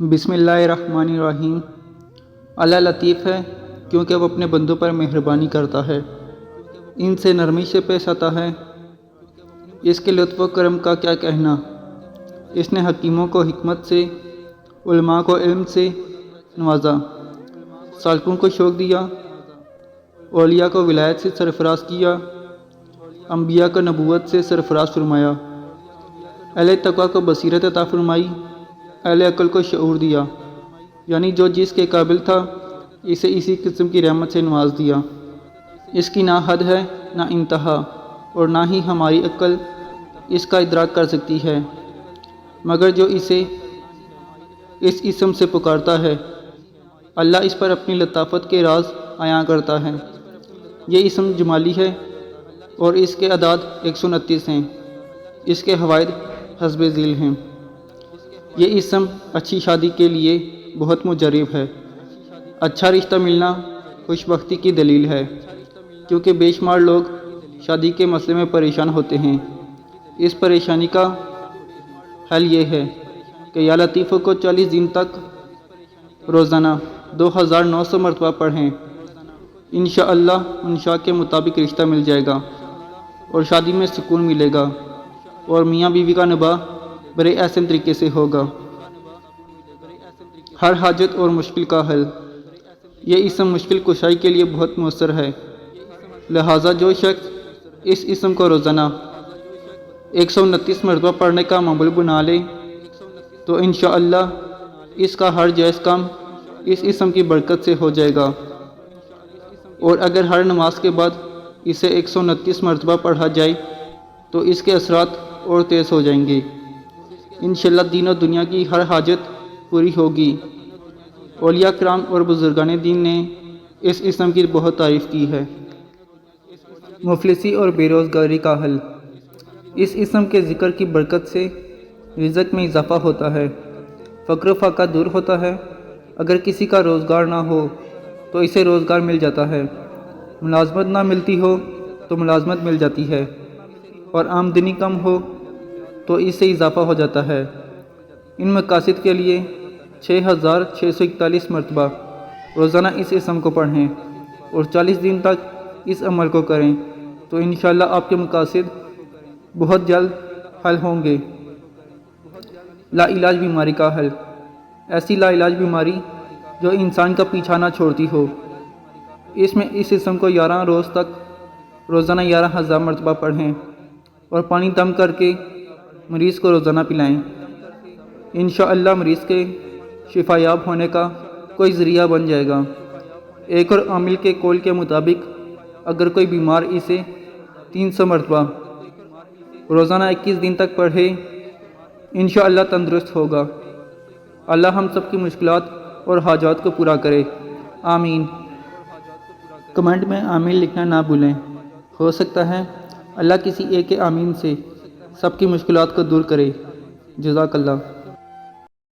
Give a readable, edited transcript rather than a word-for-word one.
بسم اللہ الرحمن الرحیم۔ اللہ لطیف ہے کیونکہ وہ اپنے بندوں پر مہربانی کرتا ہے، ان سے نرمی سے پیش آتا ہے۔ اس کے لطف و کرم کا کیا کہنا، اس نے حکیموں کو حکمت سے، علماء کو علم سے نوازا، سالکوں کو شوق دیا، اولیاء کو ولایت سے سرفراز کیا، انبیاء کو نبوت سے سرفراز فرمایا، اہل تقویٰ کو بصیرت عطا فرمائی، اہل عقل کو شعور دیا، یعنی جو جس کے قابل تھا اسے اسی قسم کی رحمت سے نواز دیا۔ اس کی نہ حد ہے نہ انتہا، اور نہ ہی ہماری عقل اس کا ادراک کر سکتی ہے، مگر جو اسے اس اسم سے پکارتا ہے اللہ اس پر اپنی لطافت کے راز عیاں کرتا ہے۔ یہ اسم جمالی ہے اور اس کے اعداد 129 ہیں، اس کے فوائد حسب ذیل ہیں۔ یہ اسم اچھی شادی کے لیے بہت مجرب ہے۔ اچھا رشتہ ملنا خوش بختی کی دلیل ہے، کیونکہ بے شمار لوگ شادی کے مسئلے میں پریشان ہوتے ہیں۔ اس پریشانی کا حل یہ ہے کہ یا لطیفہ کو 40 دن تک روزانہ 2900 مرتبہ پڑھیں، انشاءاللہ منشاء کے مطابق رشتہ مل جائے گا اور شادی میں سکون ملے گا اور میاں بیوی کا نباہ بڑے احسن طریقے سے ہوگا۔ ہر حاجت اور مشکل کا حل، یہ اسم مشکل کشائی کے لیے بہت مؤثر ہے، لہٰذا جو شخص اس اسم کو روزانہ 129 مرتبہ پڑھنے کا معمول بنا لے تو انشاءاللہ اس کا ہر جائز کام اس اسم کی برکت سے ہو جائے گا، اور اگر ہر نماز کے بعد اسے 129 مرتبہ پڑھا جائے تو اس کے اثرات اور تیز ہو جائیں گے۔ انشاءاللہ دین و دنیا کی ہر حاجت پوری ہوگی۔ اولیاء کرام اور بزرگان دین نے اس اسم کی بہت تعریف کی ہے۔ مفلسی اور بے روزگاری کا حل، اس اسم کے ذکر کی برکت سے رزق میں اضافہ ہوتا ہے، فقر و فاقہ دور ہوتا ہے۔ اگر کسی کا روزگار نہ ہو تو اسے روزگار مل جاتا ہے، ملازمت نہ ملتی ہو تو ملازمت مل جاتی ہے، اور آمدنی کم ہو تو اس سے اضافہ ہو جاتا ہے۔ ان مقاصد کے لیے 6641 مرتبہ روزانہ اس اسم کو پڑھیں اور 40 دن تک اس عمل کو کریں تو انشاءاللہ آپ کے مقاصد بہت جلد حل ہوں گے۔ لا علاج بیماری کا حل، ایسی لا علاج بیماری جو انسان کا پیچھا نہ چھوڑتی ہو، اس میں اس اسم کو 11 روز تک روزانہ 11,000 مرتبہ پڑھیں اور پانی دم کر کے مریض کو روزانہ پلائیں۔ انشاءاللہ مریض کے شفا یاب ہونے کا کوئی ذریعہ بن جائے گا۔ ایک اور عامل کے قول کے مطابق اگر کوئی بیمار اسے 300 مرتبہ روزانہ 21 دن تک پڑھے انشاءاللہ تندرست ہوگا۔ اللہ ہم سب کی مشکلات اور حاجات کو پورا کرے، آمین۔ کمنٹ میں آمین لکھنا نہ بھولیں، ہو سکتا ہے اللہ کسی ایک کے آمین سے سب کی مشکلات کو دور کرے۔ جزاک اللہ۔